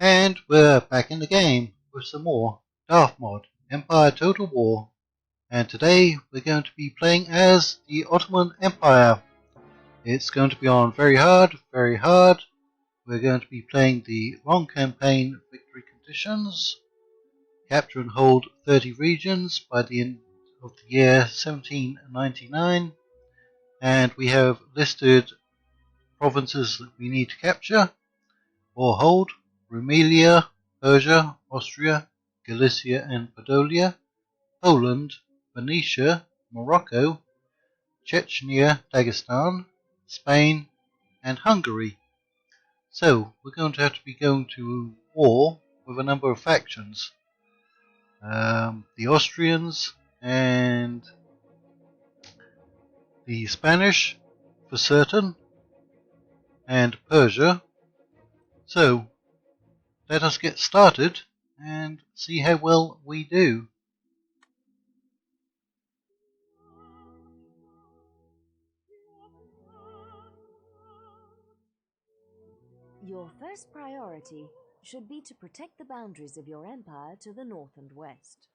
And we're back in the game with some more Darthmod, Empire Total War. And today we're going to be playing as the Ottoman Empire. It's going to be on very hard, very hard. We're going to be playing the long campaign victory conditions. Capture and hold 30 regions by the end of the year 1799. And we have listed provinces that we need to capture or hold: Rumelia, Persia, Austria, Galicia and Podolia, Poland, Venetia, Morocco, Chechnya, Dagestan, Spain and Hungary. So we're going to have to be going to war with a number of factions. The Austrians and the Spanish for certain, and Persia. So let us get started and see how well we do. Your first priority should be to protect the boundaries of your empire to the north and west.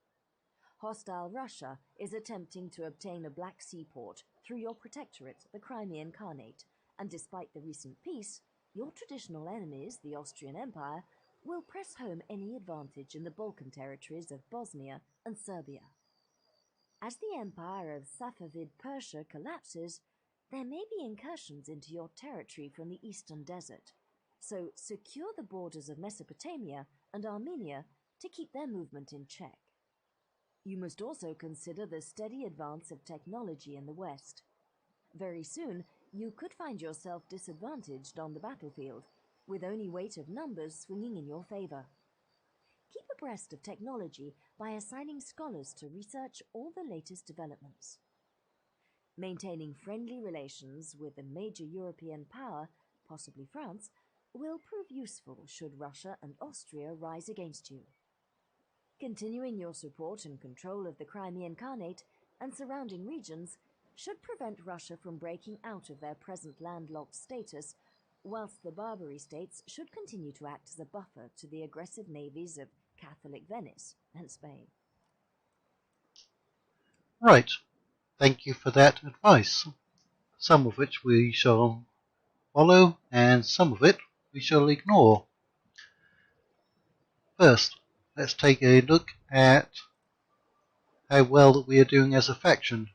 Hostile Russia is attempting to obtain a Black Sea port through your protectorate, the Crimean Khanate, and despite the recent peace, your traditional enemies, the Austrian Empire, will press home any advantage in the Balkan territories of Bosnia and Serbia. As the empire of Safavid Persia collapses, there may be incursions into your territory from the eastern desert. So secure the borders of Mesopotamia and Armenia to keep their movement in check. You must also consider the steady advance of technology in the West. Very soon, you could find yourself disadvantaged on the battlefield, with only weight of numbers swinging in your favor. Keep abreast of technology by assigning scholars to research all the latest developments. Maintaining friendly relations with a major European power, possibly France, will prove useful should Russia and Austria rise against you. Continuing your support and control of the Crimean Khanate and surrounding regions should prevent Russia from breaking out of their present landlocked status, whilst the Barbary states should continue to act as a buffer to the aggressive navies of Catholic Venice and Spain. Right, thank you for that advice, some of which we shall follow and some of it we shall ignore. First, let's take a look at how well that we are doing as a faction.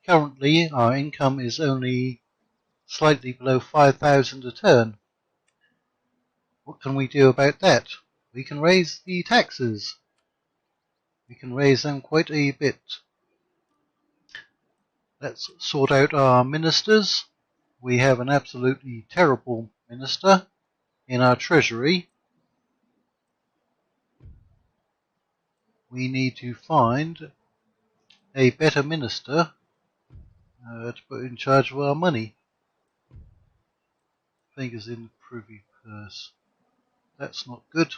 Currently, our income is only slightly below 5,000 a turn. What can we do about that? We can raise the taxes. We can raise them quite a bit. Let's sort out our ministers. We have an absolutely terrible minister in our treasury. We need to find a better minister to put in charge of our money. Fingers in the privy purse. That's not good.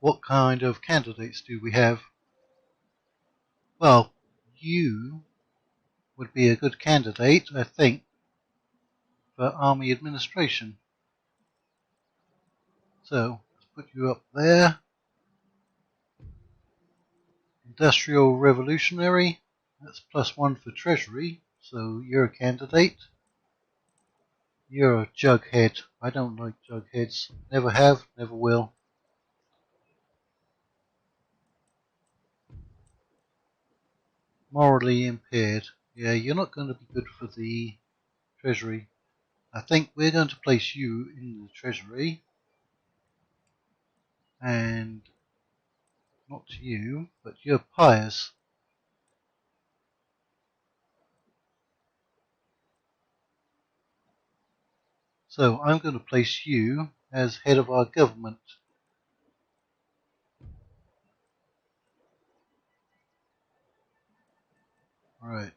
What kind of candidates do we have? Well, you would be a good candidate, I think, for army administration. So, let's put you up there. Industrial Revolutionary, that's +1 for Treasury, so you're a candidate. You're a jughead. I don't like jugheads. Never have, never will. Morally impaired. Yeah, you're not going to be good for the Treasury. I think we're going to place you in the Treasury. And not you, but you're pious. So I'm going to place you as head of our government. Right.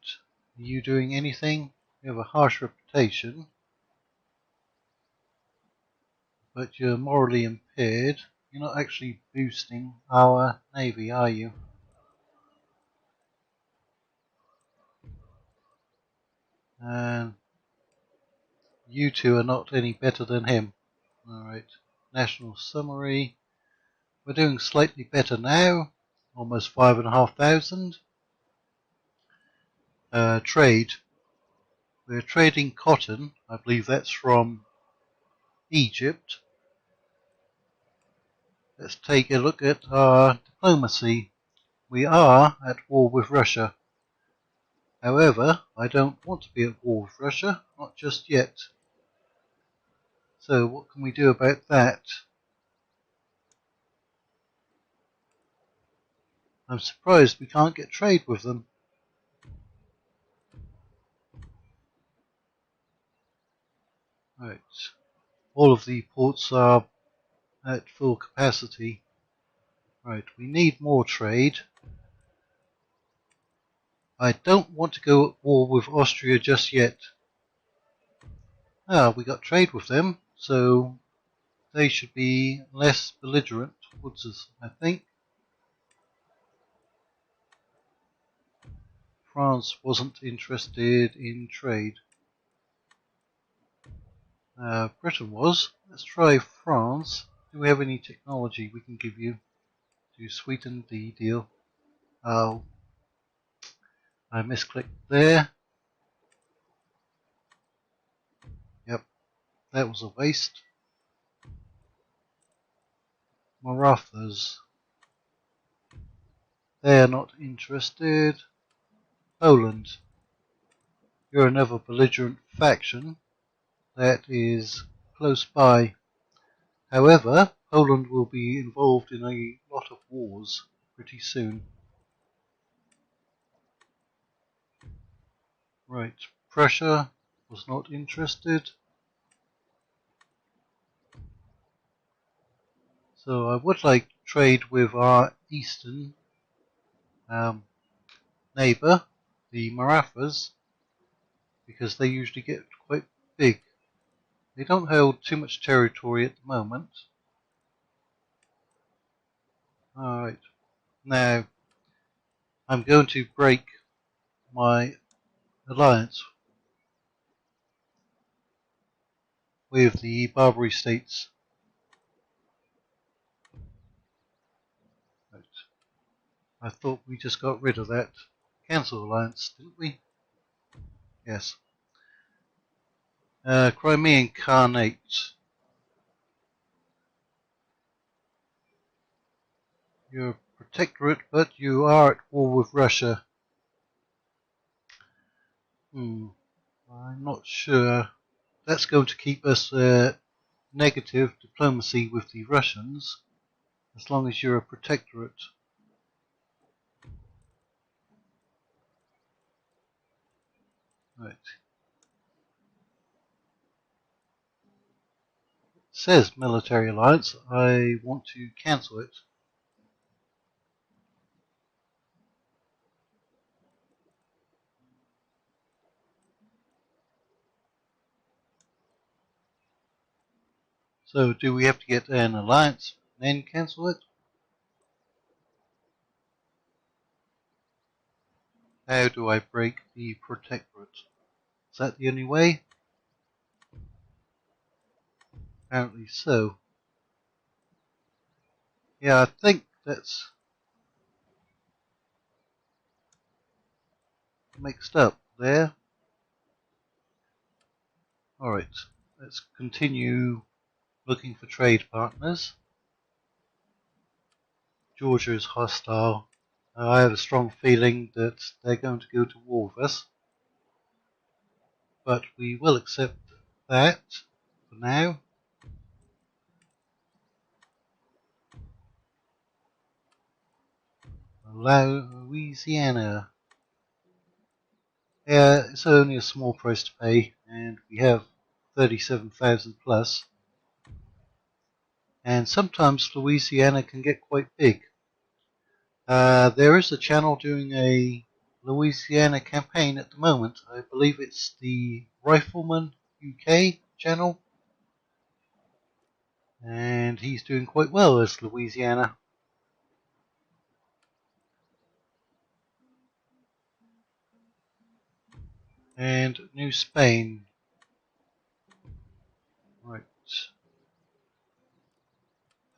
Are you doing anything? You have a harsh reputation. But you're morally impaired. You're not actually boosting our navy, are you? And you two are not any better than him. Alright, national summary. We're doing slightly better now, almost 5,500. Trade. We're trading cotton. I believe that's from Egypt. Let's take a look at our diplomacy. We are at war with Russia. However, I don't want to be at war with Russia, not just yet. So what can we do about that? I'm surprised we can't get trade with them. Right. All of the ports are at full capacity. Right, we need more trade. I don't want to go at war with Austria just yet. We got trade with them, so they should be less belligerent towards us, I think. France wasn't interested in trade. Britain was. Let's try France. Do we have any technology we can give you to sweeten the deal? Oh, I misclicked there. Yep, that was a waste. Marathas. They're not interested. Poland. You're another belligerent faction that is close by. However, Poland will be involved in a lot of wars pretty soon. Right, Prussia was not interested. So I would like to trade with our eastern neighbour, the Marathas, because they usually get quite big. They don't hold too much territory at the moment. Alright, now I'm going to break my alliance with the Barbary states. Right. I thought we just got rid of that cancel alliance, didn't we? Yes. Crimean Khanate. You're a protectorate, but you are at war with Russia. I'm not sure. That's going to keep us negative diplomacy with the Russians, as long as you're a protectorate. Right. It says military alliance. I want to cancel it. So do we have to get an alliance and then cancel it? How do I break the protectorate? Is that the only way? Apparently so. Yeah, I think that's mixed up there. Alright, let's continue looking for trade partners. Georgia is hostile. I have a strong feeling that they're going to go to war with us. But we will accept that for now. Louisiana. Yeah, it's only a small price to pay, and we have 37,000 plus. And sometimes Louisiana can get quite big. There is a channel doing a Louisiana campaign at the moment. I believe it's the Rifleman UK channel. And he's doing quite well as Louisiana. And New Spain. Right.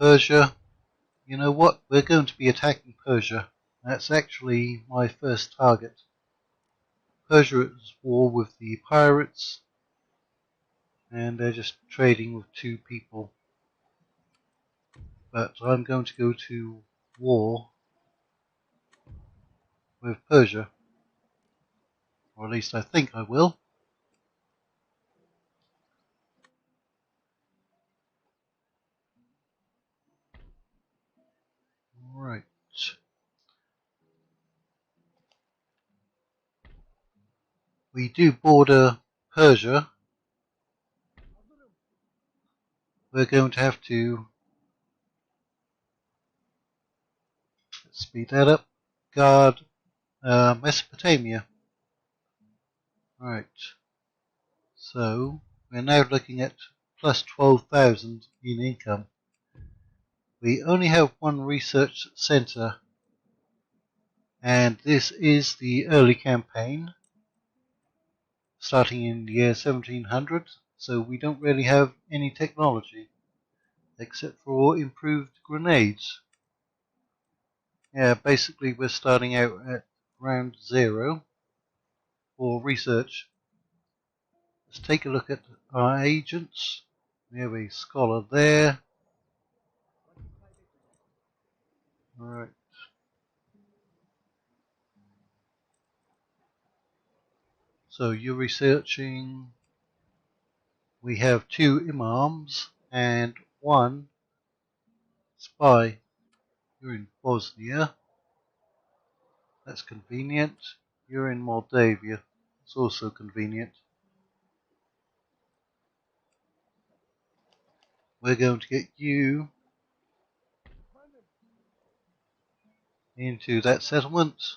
Persia. You know what? We're going to be attacking Persia. That's actually my first target. Persia is war with the pirates, and they're just trading with two people. But I'm going to go to war with Persia, or at least I think I will. Right. We do border Persia. We're going to have to, let's speed that up, guard Mesopotamia. Right. So we're now looking at plus 12,000 in income. We only have one research center, and this is the early campaign, starting in the year 1700, so we don't really have any technology, except for improved grenades. Yeah, basically we're starting out at round 0 for research. Let's take a look at our agents. We have a scholar there. Alright. So you're researching. We have 2 imams and 1 spy. You're in Bosnia. That's convenient. You're in Moldavia. It's also convenient. We're going to get you into that settlement.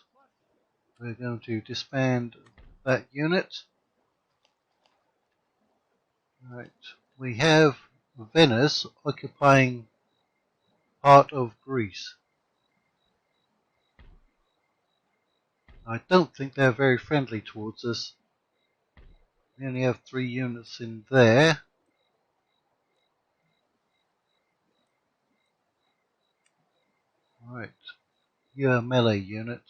We're going to disband that unit. Right. We have Venice occupying part of Greece. I don't think they're very friendly towards us. We only have 3 units in there. Right. You're a melee unit.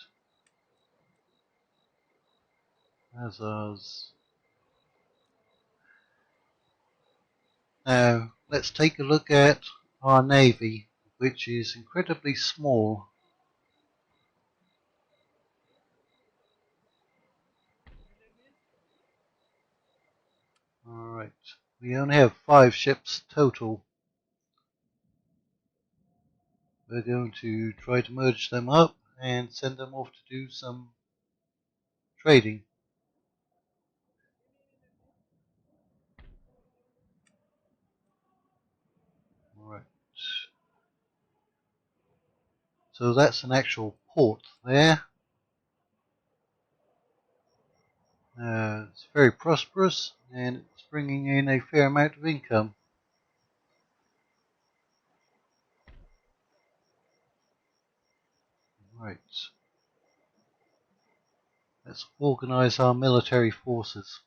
As ours. Now, let's take a look at our navy, which is incredibly small. Alright, we only have 5 ships total. We're going to try to merge them up and send them off to do some trading. Alright. So that's an actual port there. It's very prosperous and it's bringing in a fair amount of income. Right. Let's organize our military forces.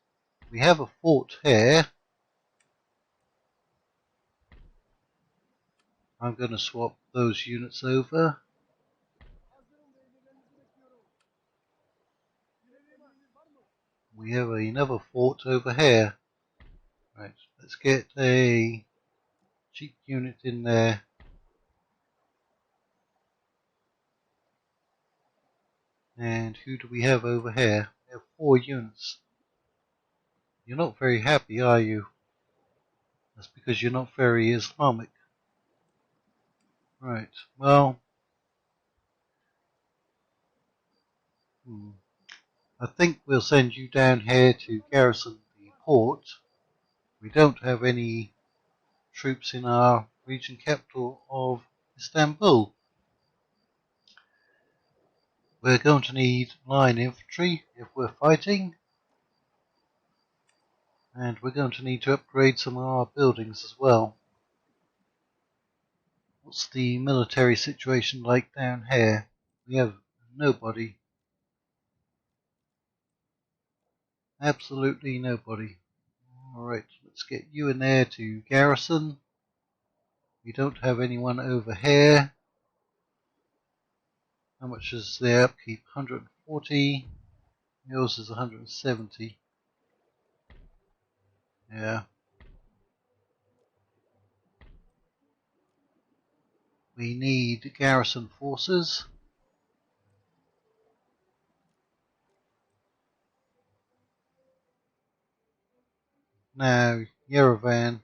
We have a fort here. I'm going to swap those units over. We have another fort over here. Right, let's get a cheap unit in there. And who do we have over here? We have 4 units. You're not very happy, are you? That's because you're not very Islamic. Right, well, I think we'll send you down here to garrison the port. We don't have any troops in our region capital of Istanbul. We're going to need line infantry if we're fighting. And we're going to need to upgrade some of our buildings as well. What's the military situation like down here? We have nobody. Absolutely nobody. Alright, let's get you in there to garrison. We don't have anyone over here. How much is their upkeep? 140. Yours is 170. Yeah. We need Garrison Forces. Now, Yerevan,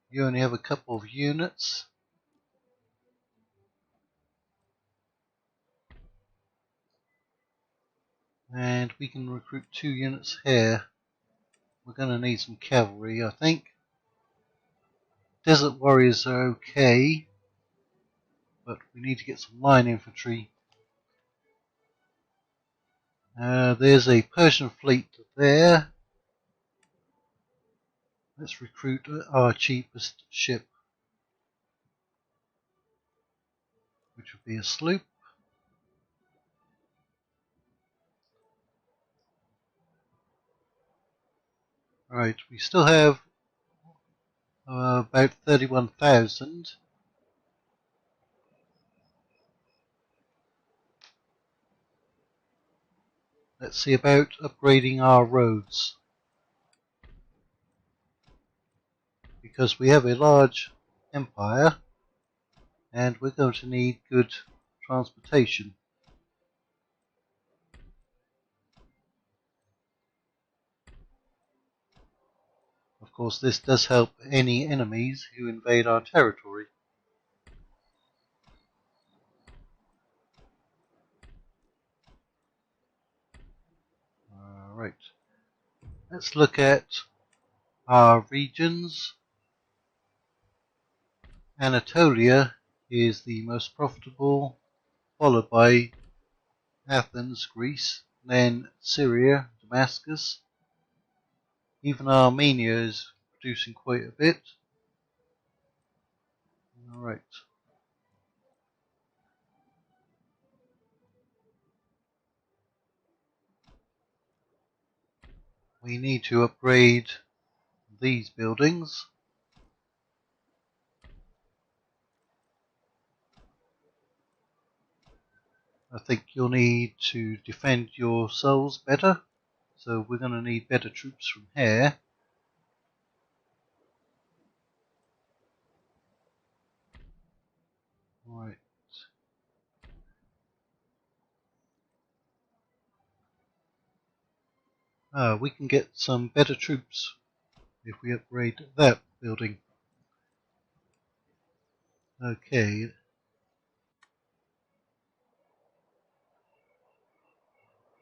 you only have a couple of units. And we can recruit 2 units here. We're going to need some cavalry, I think. Desert warriors are okay, but we need to get some line infantry. There's a Persian fleet there. Let's recruit our cheapest ship, which would be a sloop. Right, we still have about 31,000. Let's see about upgrading our roads, because we have a large empire and we're going to need good transportation. Of course, this does help any enemies who invade our territory. Right, let's look at our regions. Anatolia is the most profitable, followed by Athens, Greece, then Syria, Damascus. Even Armenia is producing quite a bit. Alright. We need to upgrade these buildings. I think you'll need to defend yourselves better. So we're going to need better troops from here. Right. We can get some better troops if we upgrade that building. Okay.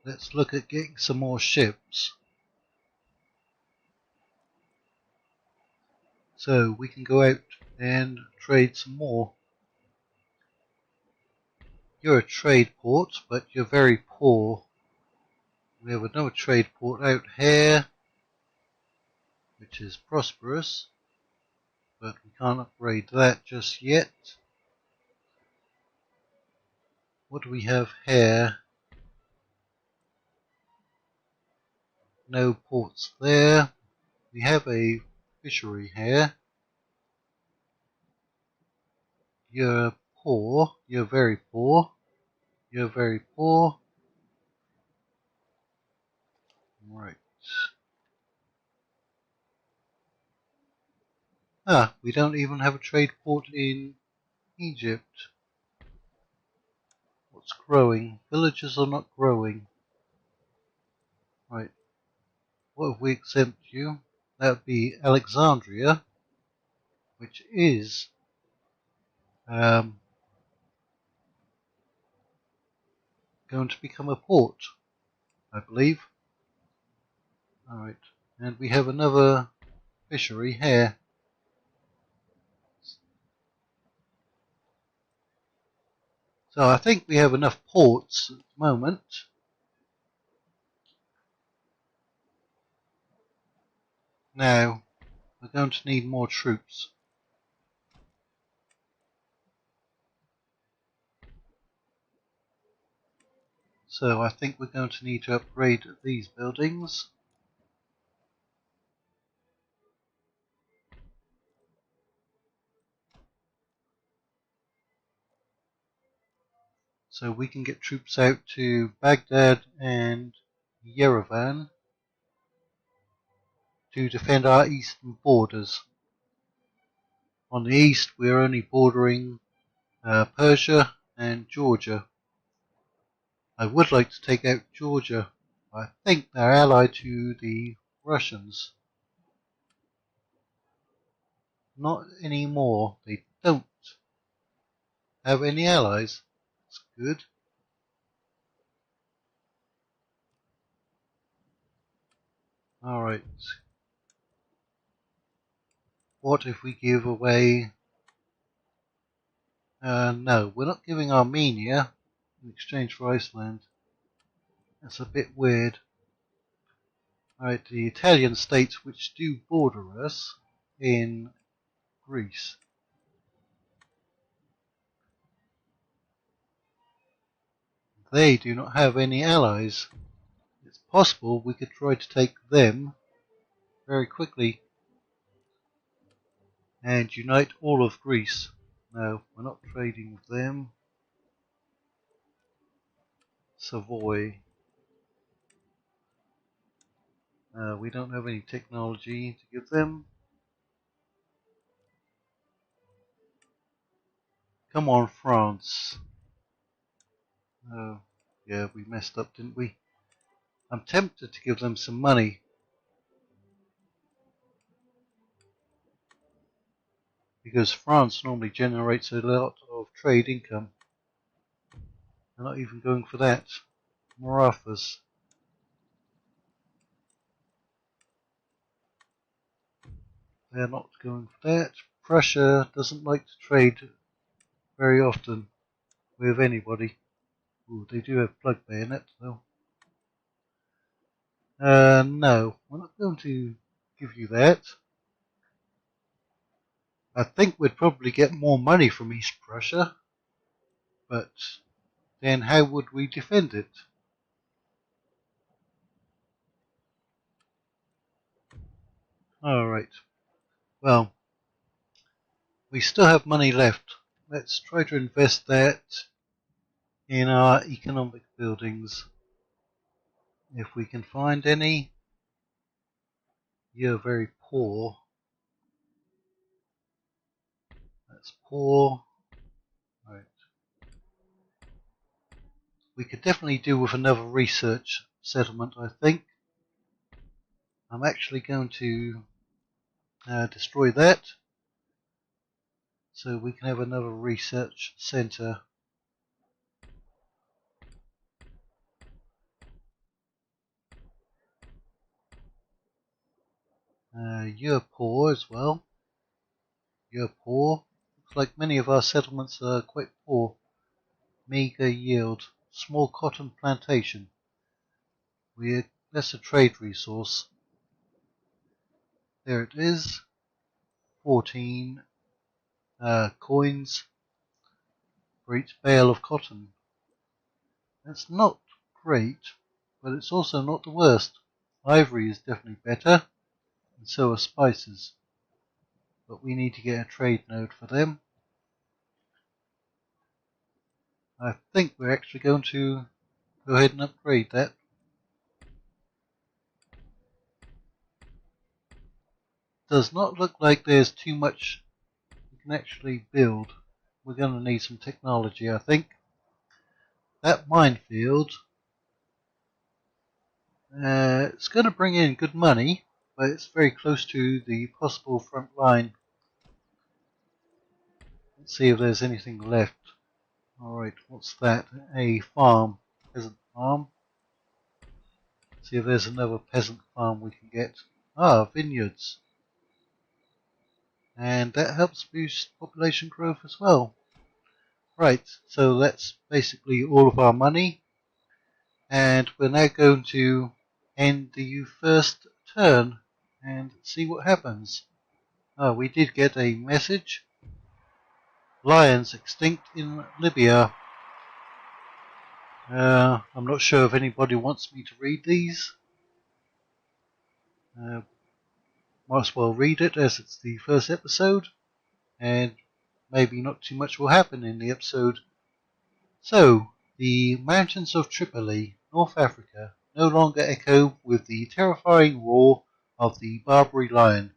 Let's look at getting some more ships. So we can go out and trade some more. You're a trade port, but you're very poor. We have another trade port out here, which is prosperous, but we can't upgrade that just yet. What do we have here? No ports there. We have a fishery here. You're poor. You're very poor. You're very poor. Right. We don't even have a trade port in Egypt. What's growing? Villages are not growing. Right. What if we exempt you? That would be Alexandria, which is going to become a port, I believe. Alright. And we have another fishery here. So I think we have enough ports at the moment. Now, we're going to need more troops. So I think we're going to need to upgrade these buildings. so we can get troops out to Baghdad and Yerevan to defend our eastern borders. On the east, we're only bordering Persia and Georgia. I would like to take out Georgia. I think they're allied to the Russians. Not anymore. They don't have any allies. That's good. Alright. What if we give away... no, we're not giving Armenia in exchange for Iceland. That's a bit weird. Alright, the Italian states which do border us in Greece. They do not have any allies. It's possible we could try to take them very quickly and unite all of Greece. No, we're not trading with them. Savoy. We don't have any technology to give them. Come on, France. Oh, yeah, we messed up, didn't we? I'm tempted to give them some money. Because France normally generates a lot of trade income. They're not even going for that. More offers. They're not going for that. Prussia doesn't like to trade very often with anybody. Ooh, they do have plug bayonet though. No, we're not going to give you that. I think we'd probably get more money from East Prussia, but then how would we defend it? Alright, well, we still have money left. Let's try to invest that in our economic buildings. If we can find any. You're very poor. That's poor. Right. We could definitely do with another research settlement, I think. I'm actually going to destroy that so we can have another research center. You're poor as well. You're poor. Looks like many of our settlements are quite poor. Meager yield. Small cotton plantation. That's a trade resource. There it is. 14 coins for each bale of cotton. That's not great, but it's also not the worst. Ivory is definitely better, and so are spices. But we need to get a trade node for them. I think we're actually going to go ahead and upgrade that. Does not look like there's too much we can actually build. We're going to need some technology, I think. That minefield, it's going to bring in good money, but it's very close to the possible front line. Let's see if there's anything left. Alright, what's that? A farm. Peasant farm. See if there's another peasant farm we can get. Ah, vineyards. And that helps boost population growth as well. Right, so that's basically all of our money. And we're now going to end the first turn and see what happens. Oh, we did get a message. Lions extinct in Libya. I'm not sure if anybody wants me to read these. Might as well read it as it's the first episode, and maybe not too much will happen in the episode. So, The mountains of Tripoli, North Africa, no longer echo with the terrifying roar of the Barbary lion,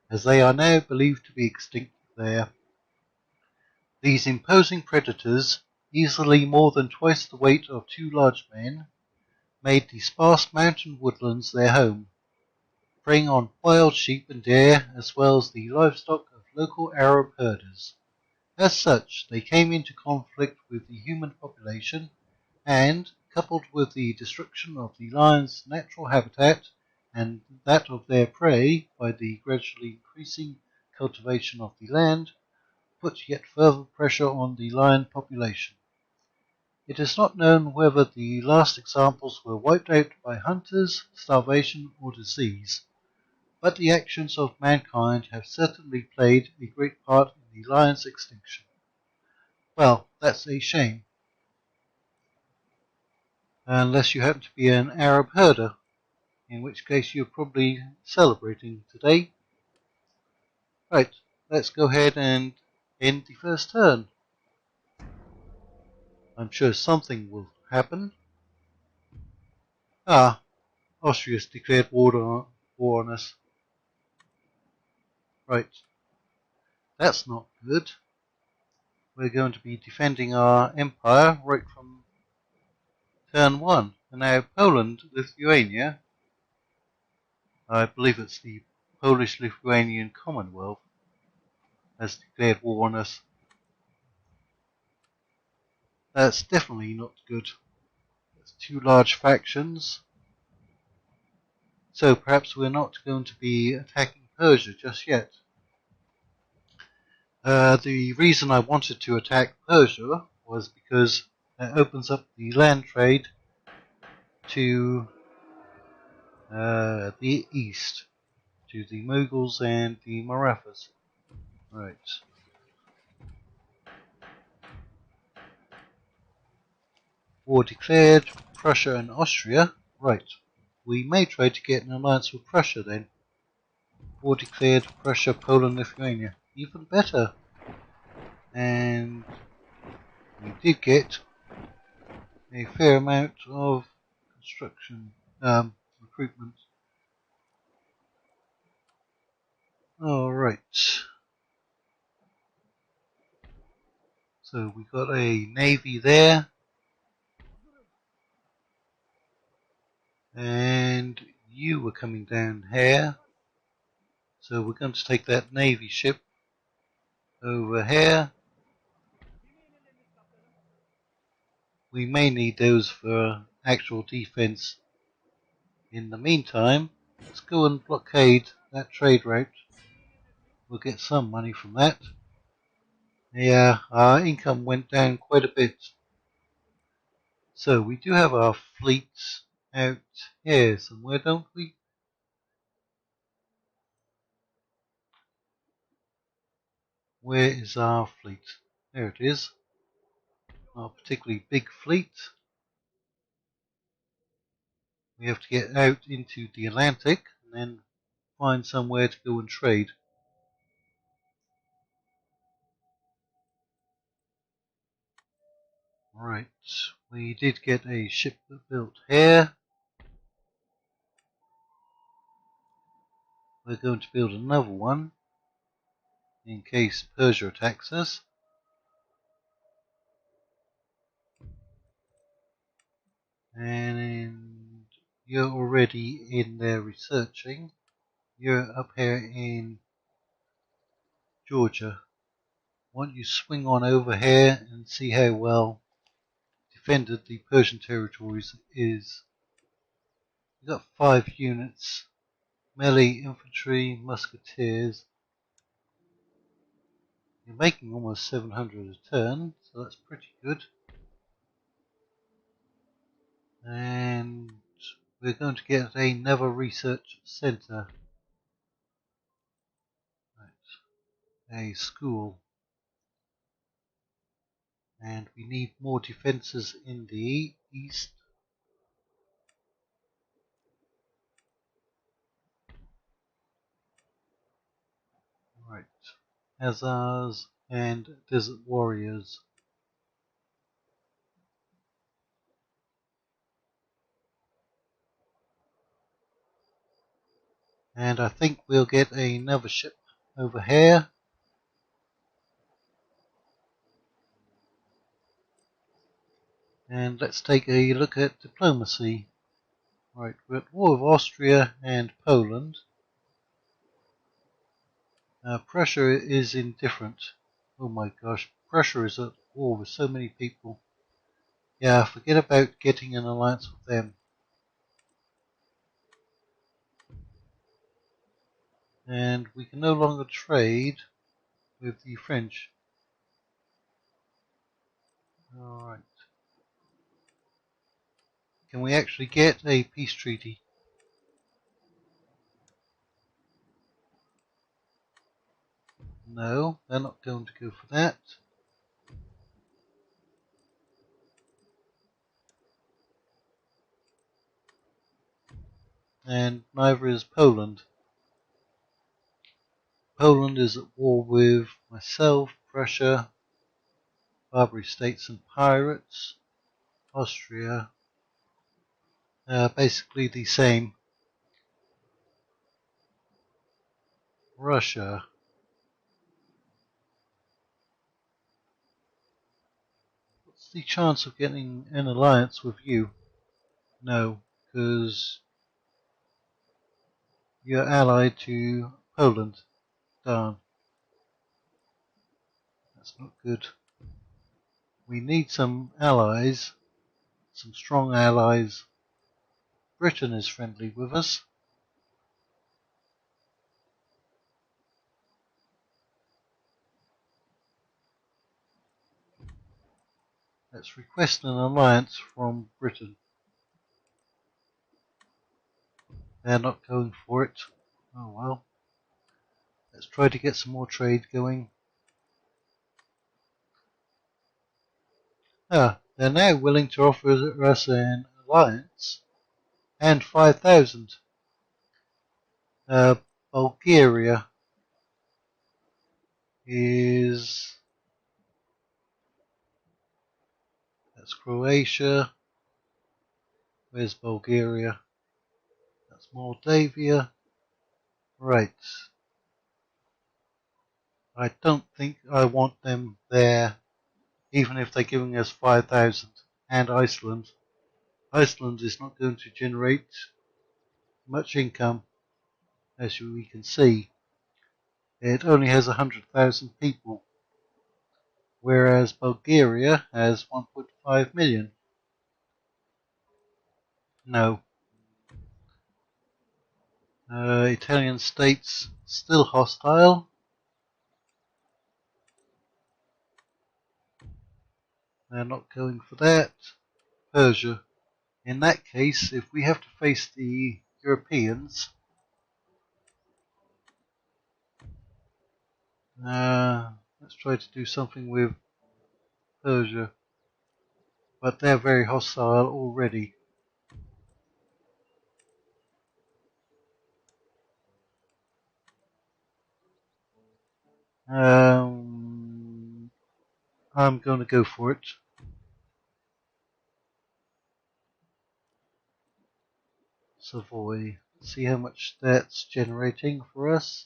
as they are now believed to be extinct there. These imposing predators, easily more than twice the weight of two large men, made the sparse mountain woodlands their home, preying on wild sheep and deer as well as the livestock of local Arab herders. As such, they came into conflict with the human population and, coupled with the destruction of the lion's natural habitat and that of their prey by the gradually increasing cultivation of the land, put yet further pressure on the lion population. It is not known whether the last examples were wiped out by hunters, starvation, or disease, but the actions of mankind have certainly played a great part in the lion's extinction. Well, that's a shame, unless you happen to be an Arab herder, in which case you're probably celebrating today. Right, let's go ahead and end the first turn. I'm sure something will happen. Ah, Austria's declared war on us. Right, that's not good. We're going to be defending our empire right from turn one. And now Poland, Lithuania, I believe it's the Polish-Lithuanian Commonwealth, has declared war on us. That's definitely not good. That's two large factions. So perhaps we're not going to be attacking Persia just yet. The reason I wanted to attack Persia was because it opens up the land trade to the east, to the Mughals and the Marathas. Right. War declared, Prussia and Austria. Right. We may try to get an alliance with Prussia then. War declared, Prussia, Poland, Lithuania. Even better. And we did get a fair amount of construction recruitment. Alright. So we got a navy there. And you were coming down here. So we're going to take that navy ship over here. We may need those for actual defense. In the meantime, let's go and blockade that trade route. We'll get some money from that. Yeah, our income went down quite a bit. So we do have our fleets out here somewhere, don't we? Where is our fleet? There it is. Not a particularly big fleet. We have to get out into the Atlantic and then find somewhere to go and trade. Right, we did get a ship built here. We're going to build another one in case Persia attacks us. And you're already in there researching. You're up here in Georgia. Why don't you swing on over here and see how well defended the Persian territories is. You've got 5 units, melee infantry, musketeers. You're making almost 700 a turn, so that's pretty good. And we're going to get a Never Research Center. Right. A school. And we need more defenses in the east. Right. Hazars and Desert Warriors. And I think we'll get another ship over here. And let's take a look at diplomacy. Right, we're at war with Austria and Poland. Prussia is indifferent. Oh my gosh, Prussia is at war with so many people. Yeah, forget about getting an alliance with them. And we can no longer trade with the French. Alright. Can we actually get a peace treaty? No, they're not going to go for that. And neither is Poland. Poland is at war with myself, Prussia, Barbary States and Pirates, Austria. Basically the same. Russia. What's the chance of getting an alliance with you? No, because you're allied to Poland. Darn. That's not good. We need some allies, some strong allies. Britain is friendly with us. Let's request an alliance from Britain. They're not going for it. Oh well. Let's try to get some more trade going. They're now willing to offer us an alliance and 5,000. Bulgaria is... That's Croatia. Where's Bulgaria? That's Moldavia. Right. I don't think I want them there, even if they're giving us 5,000. And Iceland. Iceland is not going to generate much income, as we can see. It only has 100,000 people, whereas Bulgaria has 1.5 million. No. Italian states still hostile. They're not going for that. Persia. In that case, if we have to face the Europeans, let's try to do something with Persia. But they're very hostile already. I'm going to go for it. Savoy. See how much that's generating for us.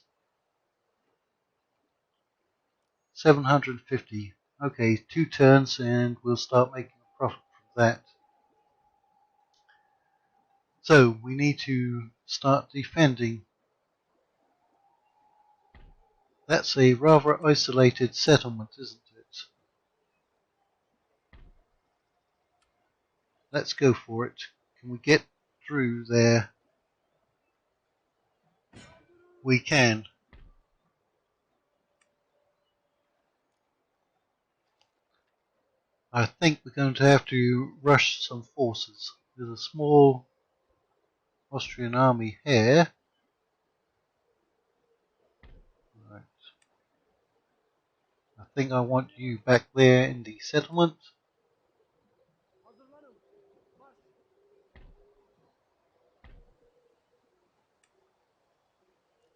750. Okay, 2 turns and we'll start making a profit from that. So we need to start defending. That's a rather isolated settlement, isn't it? Let's go for it. Can we get through there? We can. I think we're going to have to rush some forces. There's a small Austrian army here. Right. I think I want you back there in the settlement.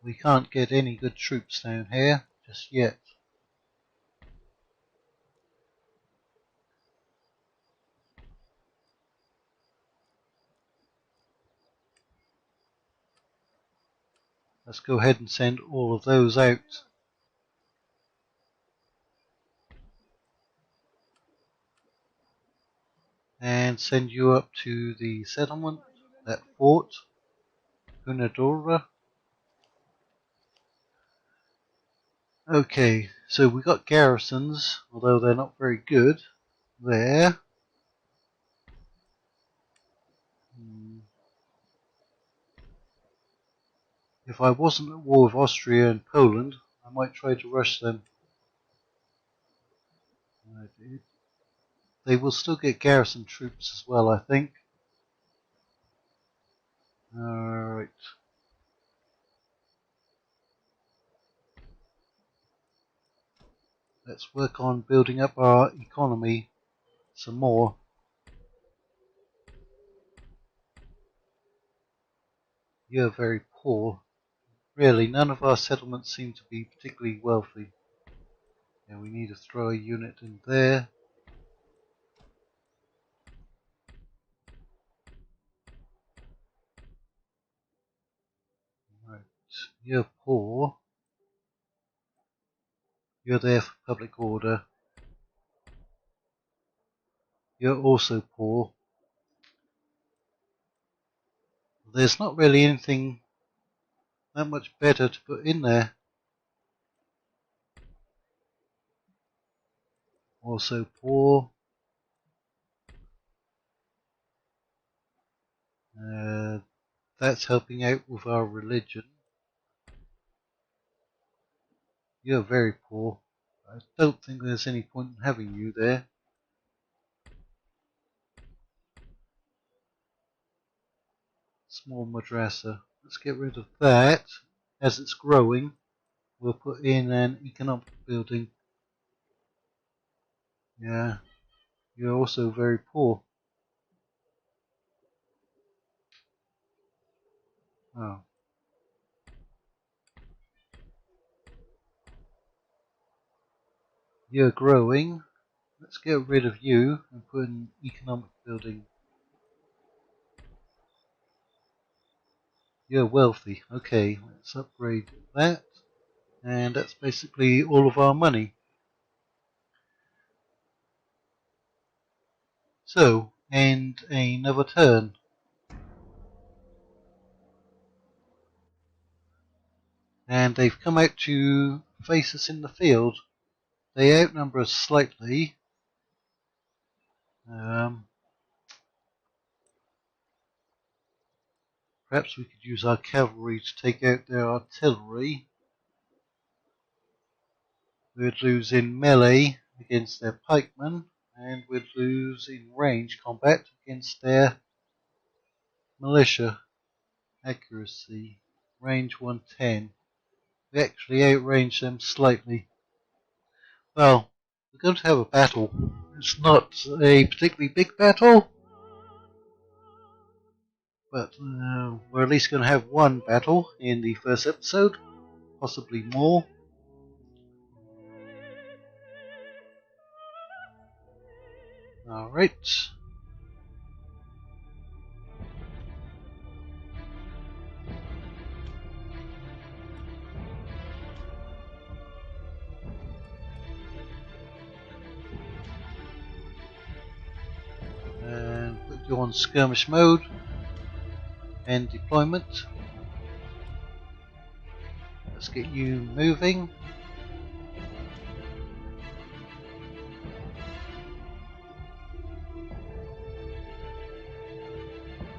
We can't get any good troops down here just yet. Let's go ahead and send all of those out. And send you up to the settlement, that fort, Unadora. Okay, so we got garrisons, although they're not very good there. If I wasn't at war with Austria and Poland, I might try to rush them. They will still get garrison troops as well, I think. Alright. Let's work on building up our economy some more. You're very poor. Really, none of our settlements seem to be particularly wealthy. Yeah, we need to throw a unit in there. Right. You're poor. You're there for public order. You're also poor. There's not really anything that much better to put in there. Also poor. That's helping out with our religion. You're very poor. I don't think there's any point in having you there. Small madrasa. Let's get rid of that. As it's growing, we'll put in an economic building. Yeah, you're also very poor. Oh. You're growing. Let's get rid of you and put in an economic building. You're wealthy. Okay, let's upgrade that. And that's basically all of our money. So, end another turn. And they've come out to face us in the field. They outnumber us slightly. Perhaps we could use our cavalry to take out their artillery. We'd lose in melee against their pikemen, and we'd lose in range combat against their militia. Accuracy, range 110. We actually outranged them slightly. Well, we're going to have a battle. It's not a particularly big battle, but we're at least going to have one battle in the first episode, possibly more. Alright. And put you on skirmish mode and deployment. Let's get you moving.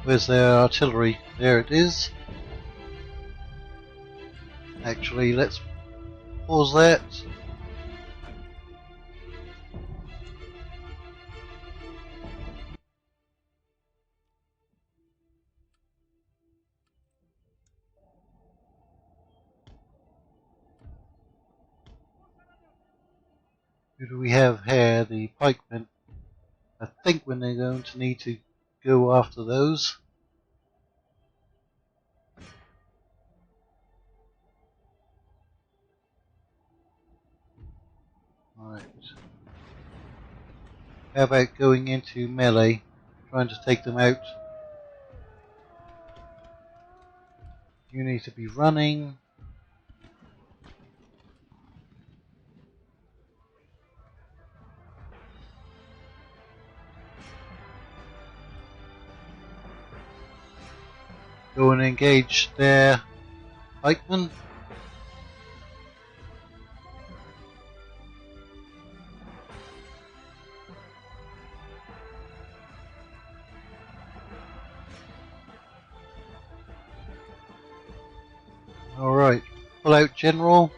Where's their artillery? There it is. Actually, let's pause that. Who do we have here? The pikemen. I think when they're going to need to go after those. Right. How about going into melee, trying to take them out? You need to be running. Go and engage their pikemen. Alright, pull out general.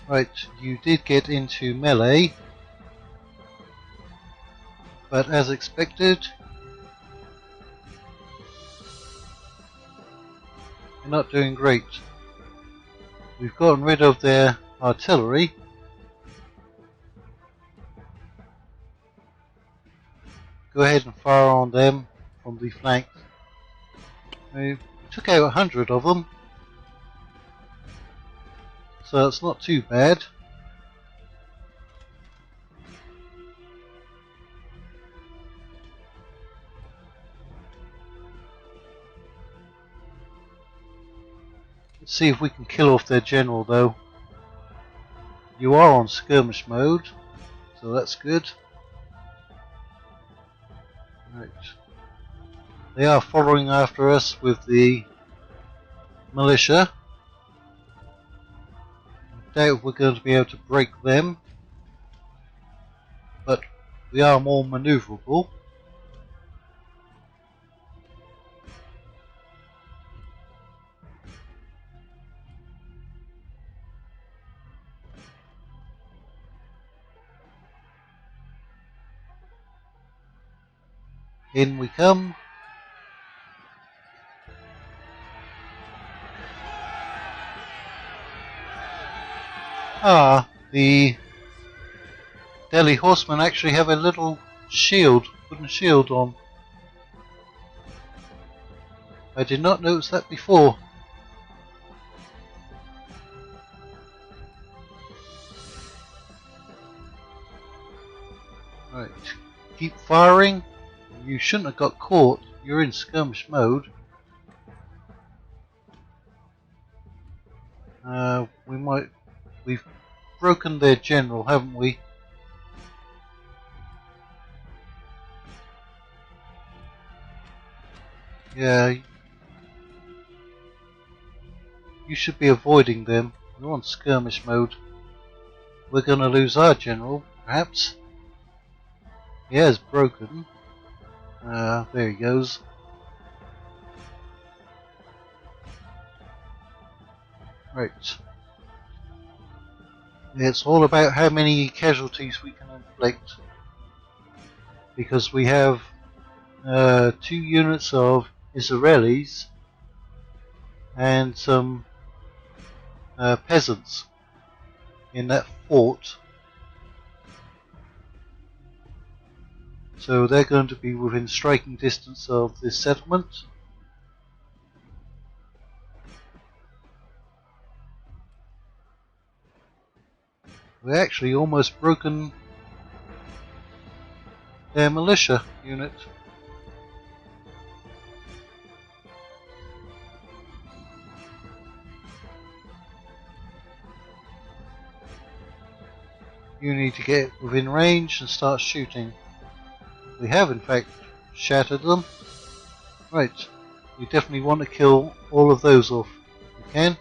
Right, you did get into melee, but as expected, you're not doing great. We've gotten rid of their artillery. Go ahead and fire on them from the flank. We took out 100 of them, so it's not too bad. Let's see if we can kill off their general though. You are on skirmish mode, so that's good. Right. They are following after us with the militia. I doubt if we're going to be able to break them, but we are more maneuverable. In we come. Ah, the Delhi horsemen actually have a little shield, wooden shield on. I did not notice that before. Right, keep firing. You shouldn't have got caught. You're in skirmish mode. We've broken their general, haven't we? Yeah. You should be avoiding them. You're on skirmish mode. We're going to lose our general, perhaps. He has broken. There he goes. Right. It's all about how many casualties we can inflict. Because we have 2 units of Israelis and some peasants in that fort. So they're going to be within striking distance of this settlement. We actually almost broken their militia unit. You need to get within range and start shooting. We have in fact shattered them. Right, we definitely want to kill all of those off if we can.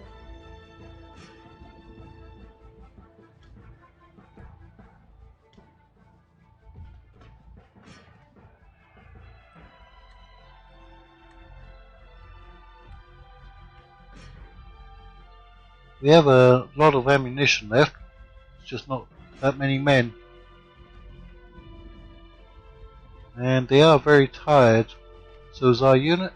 We have a lot of ammunition left, it's just not that many men. And they are very tired, so is our unit.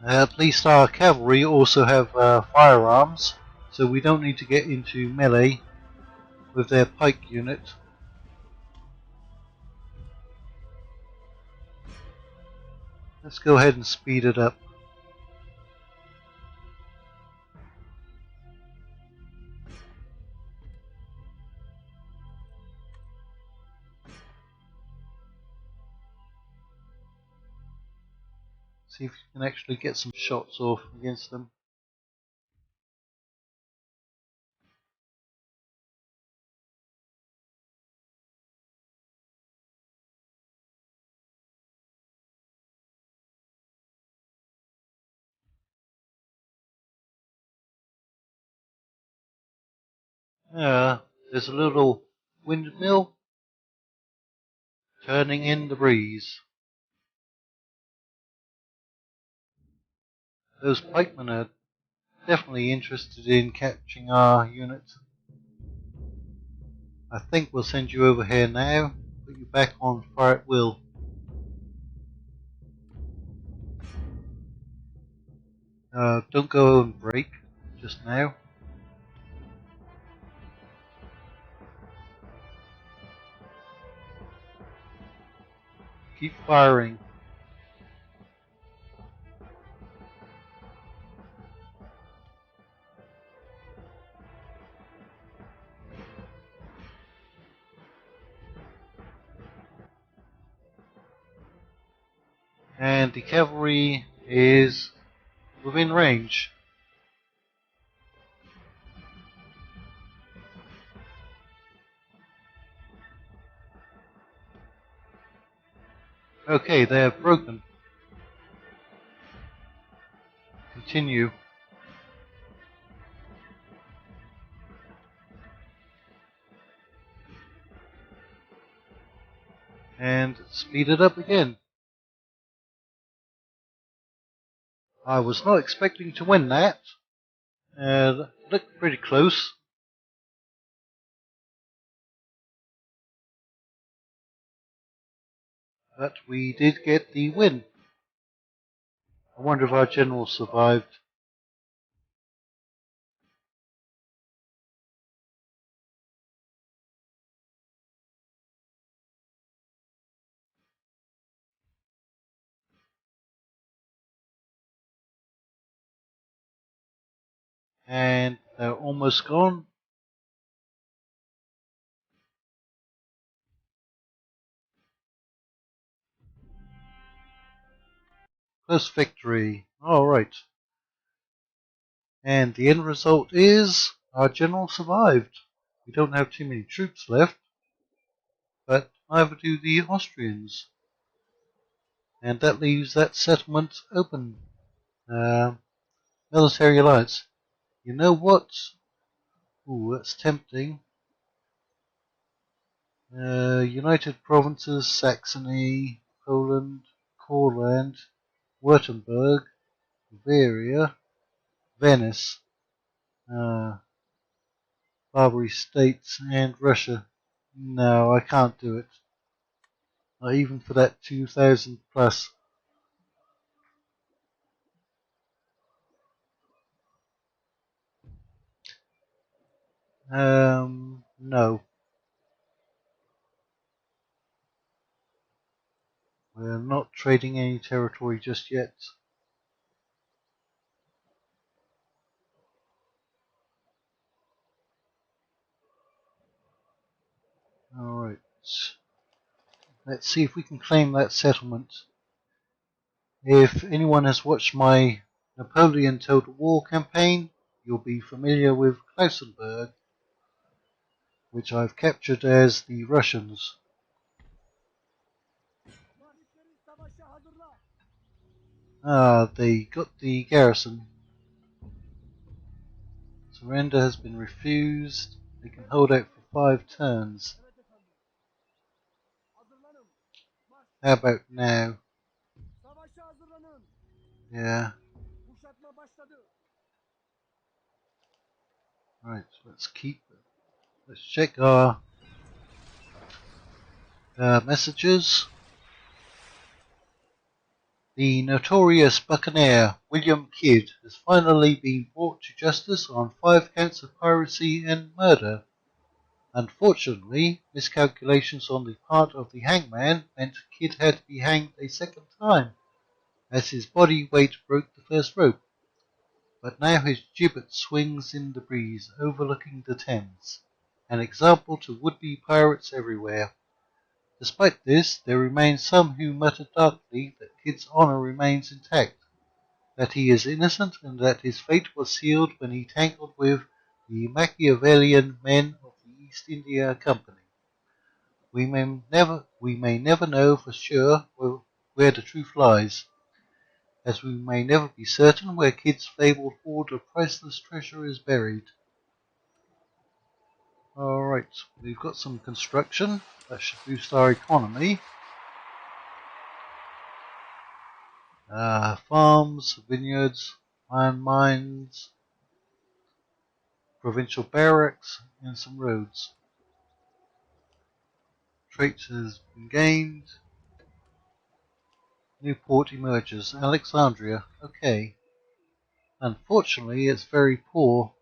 At least our cavalry also have firearms, so we don't need to get into melee with their pike unit. Let's go ahead and speed it up. See if you can actually get some shots off against them. There's a little windmill turning in the breeze. Those pikemen are definitely interested in catching our unit. I think we'll send you over here now, put you back on fire at will. Don't go and break just now. Keep firing. And the cavalry is within range. Okay, they have broken. Continue. And speed it up again. I was not expecting to win that. Looked pretty close. But we did get the win. I wonder if our general survived. And they're almost gone. Close victory. Alright. And the end result is our general survived. We don't have too many troops left, but neither do the Austrians. And that leaves that settlement open. Military alliance. You know what? Ooh, that's tempting. United Provinces, Saxony, Poland, Courland, Württemberg, Bavaria, Venice, Barbary States, and Russia. No, I can't do it. Not even for that 2,000 plus. No. We're not trading any territory just yet. Alright. Let's see if we can claim that settlement. If anyone has watched my Napoleon Total War campaign, you'll be familiar with Klausenberg, which I've captured as the Russians. They got the garrison. Surrender has been refused. They can hold out for 5 turns. How about now? Yeah. Right, let's check our messages. The notorious buccaneer William Kidd has finally been brought to justice on 5 counts of piracy and murder. Unfortunately, miscalculations on the part of the hangman meant Kidd had to be hanged a second time, as his body weight broke the first rope. But now his gibbet swings in the breeze overlooking the Thames, an example to would-be pirates everywhere. Despite this, there remain some who mutter darkly that Kid's honor remains intact, that he is innocent and that his fate was sealed when he tangled with the Machiavellian men of the East India Company. We may never know for sure where the truth lies, as we may never be certain where Kid's fabled hoard of priceless treasure is buried. Alright, we've got some construction. That should boost our economy. Farms, vineyards, iron mines, provincial barracks, and some roads. Traits has been gained. New port emerges. Alexandria. Okay. Unfortunately, it's very poor.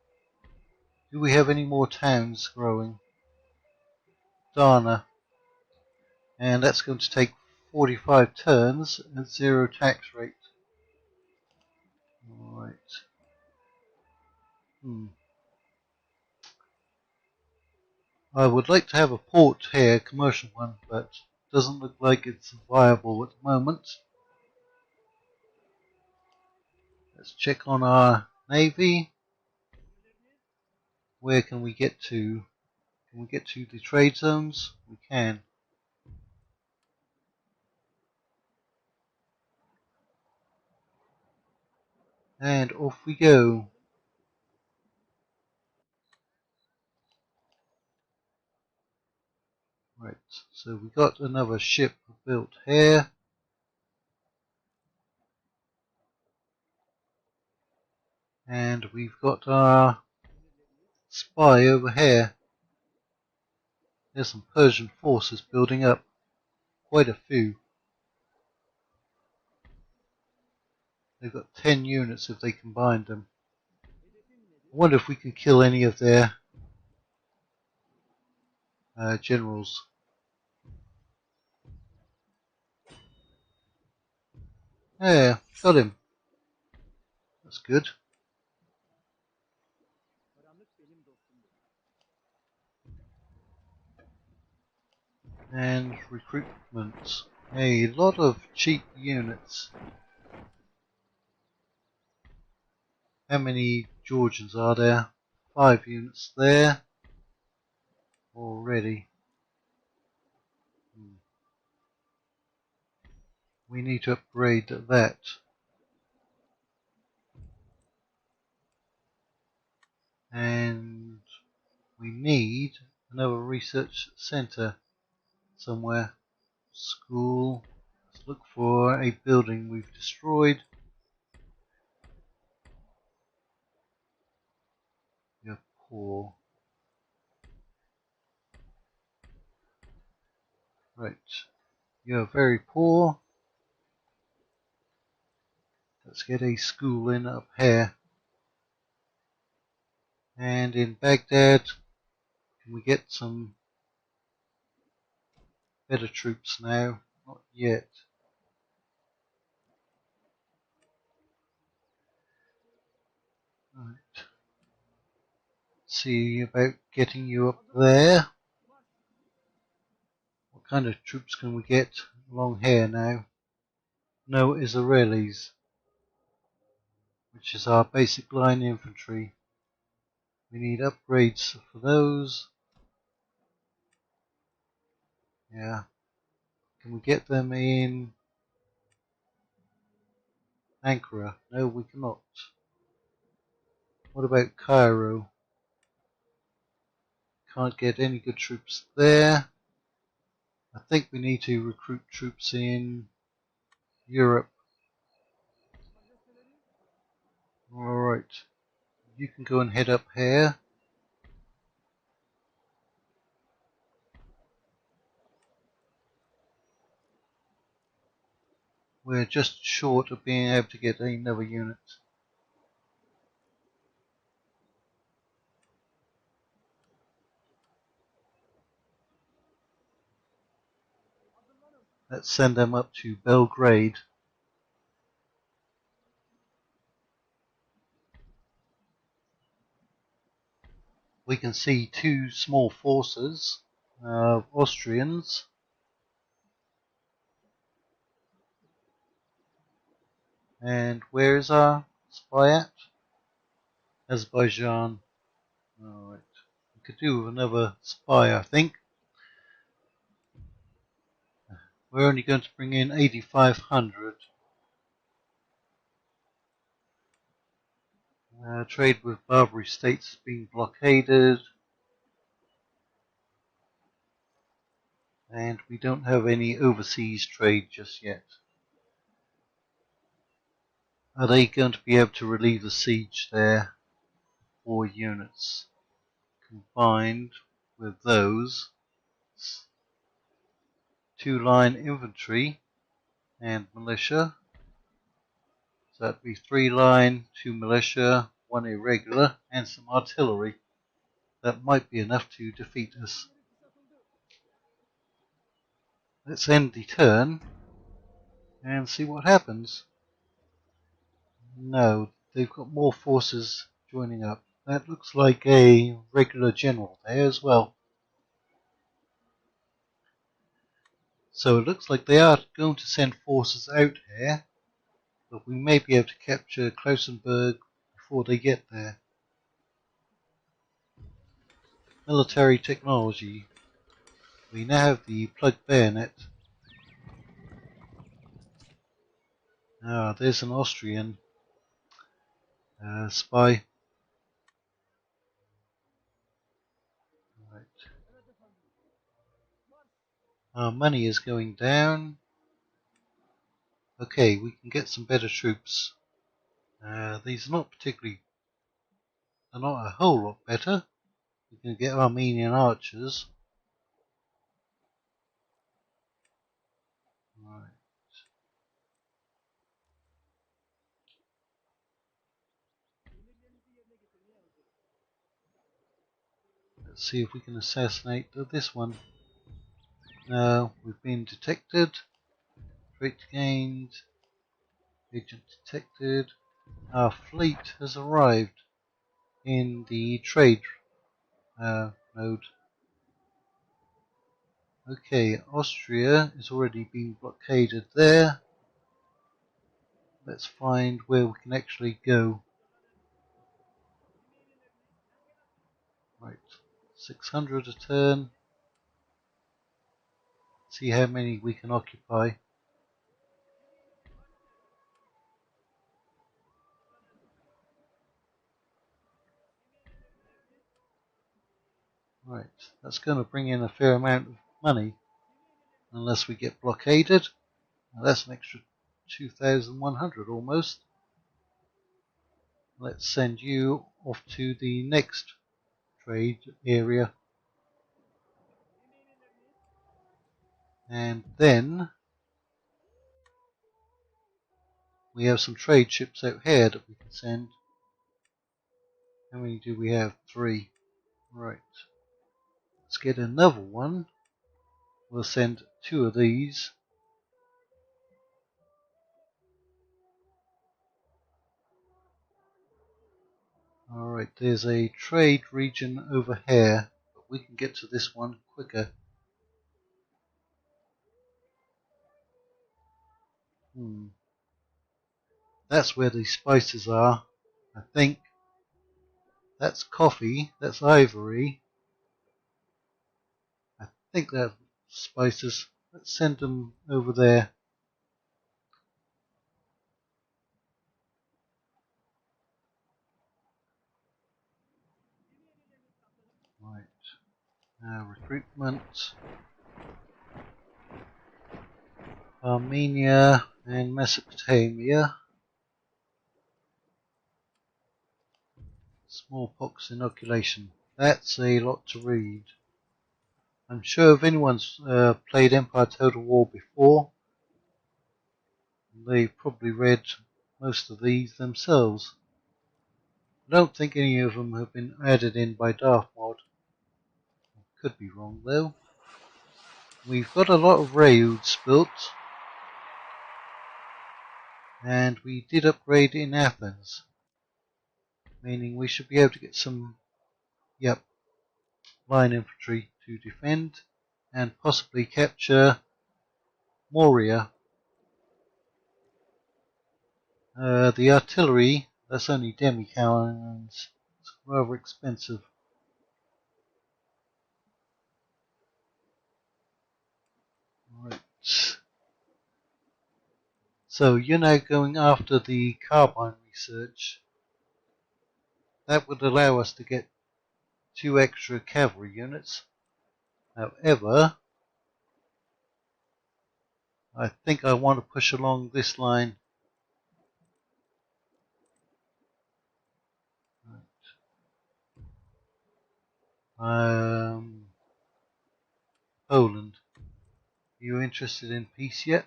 Do we have any more towns growing? Dana. And that's going to take 45 turns at 0 tax rate. Alright. I would like to have a port here, a commercial one, but doesn't look like it's viable at the moment. Let's check on our navy. Where can we get to? Can we get to the trade zones? We can. And off we go. Right, so we got another ship built here. And we've got our spy over here. There's some Persian forces building up. Quite a few. They've got 10 units if they combine them. I wonder if we can kill any of their generals. Yeah, got him. That's good. And recruitment. A lot of cheap units. How many Georgians are there? 5 units there already. We need to upgrade that. And we need another research center somewhere. School. Let's look for a building we've destroyed. You're poor. Right. You're very poor. Let's get a school in up here. And in Baghdad, can we get some better troops now? Not yet. Right. See about getting you up there. What kind of troops can we get along here now? No Israelis, which is our basic line infantry. We need upgrades for those. Yeah. Can we get them in Ankara? No, we cannot. What about Cairo? Can't get any good troops there. I think we need to recruit troops in Europe. Alright. You can go and head up here. We're just short of being able to get another unit. Let's send them up to Belgrade. We can see 2 small forces of Austrians And where is our spy at? Azerbaijan. Alright. We could do with another spy, I think. We're only going to bring in 8,500. Trade with Barbary states has been blockaded. And we don't have any overseas trade just yet. Are they going to be able to relieve the siege there? 4 units combined with those. 2-line infantry and militia. So that'd be 3-line, 2 militia, 1 irregular, and some artillery. That might be enough to defeat us. Let's end the turn and see what happens. No, they've got more forces joining up. That looks like a regular general there as well. So it looks like they are going to send forces out here, but we may be able to capture Klausenberg before they get there. Military technology. We now have the plug bayonet. Ah, there's an Austrian spy. Right. Our money is going down. Okay, we can get some better troops. These are not particularly, they're not a whole lot better. We can get Armenian archers. Right. Let's see if we can assassinate this one. No, we've been detected. Trait gained. Agent detected. Our fleet has arrived in the trade node. Okay, Austria is already being blockaded there. Let's find where we can actually go. Right, 600 a turn. See how many we can occupy. Right, that's going to bring in a fair amount of money, unless we get blockaded. Now that's an extra 2,100 almost. Let's send you off to the next trade area. And then we have some trade ships out here that we can send. How many do we have? 3. Right. Let's get another one. We'll send 2 of these. Alright, there's a trade region over here, but we can get to this one quicker. That's where the spices are, I think. That's coffee, that's ivory. I think that's spices. Let's send them over there. Right. Recruitment. Armenia and Mesopotamia. Smallpox inoculation. That's a lot to read. I'm sure if anyone's played Empire Total War before, they've probably read most of these themselves. I don't think any of them have been added in by Darthmod. Could be wrong though. We've got a lot of roads built, and we did upgrade in Athens, meaning we should be able to get some, line infantry to defend and possibly capture Moria. The artillery, that's only demi-cannons. It's rather expensive. Right. So you're now going after the carbine research. That would allow us to get 2 extra cavalry units. However, I think I want to push along this line. Poland. Are you interested in peace yet?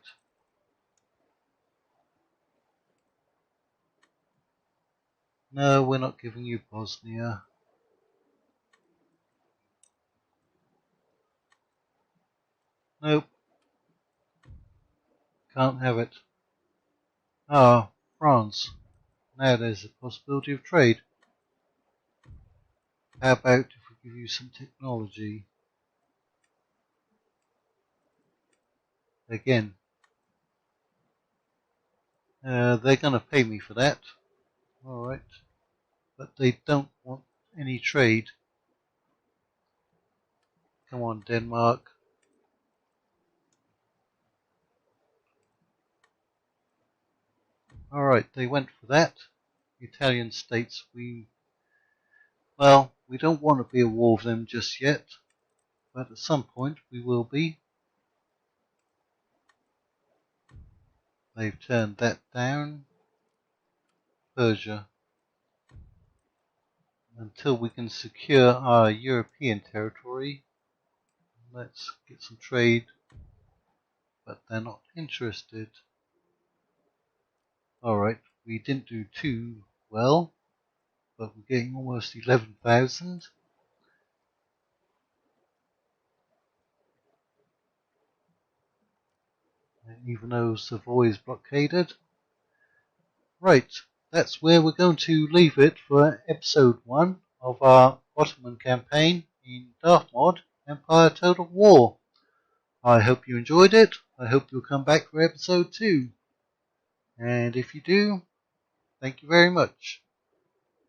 No, we're not giving you Bosnia. Nope. Can't have it. Ah, France. Now there's a possibility of trade. How about if we give you some technology? Again. They're going to pay me for that. Alright. But they don't want any trade. Come on, Denmark. Alright, they went for that. Italian states, we don't want to be at war with them just yet. But at some point we will be. They've turned that down. Persia. Until we can secure our European territory, let's get some trade, but they're not interested. Alright, we didn't do too well, but we're getting almost 11,000. Even though Savoy is blockaded. Right, that's where we're going to leave it for episode 1 of our Ottoman campaign in Darthmod, Empire Total War. I hope you enjoyed it. I hope you'll come back for episode 2. And if you do, thank you very much.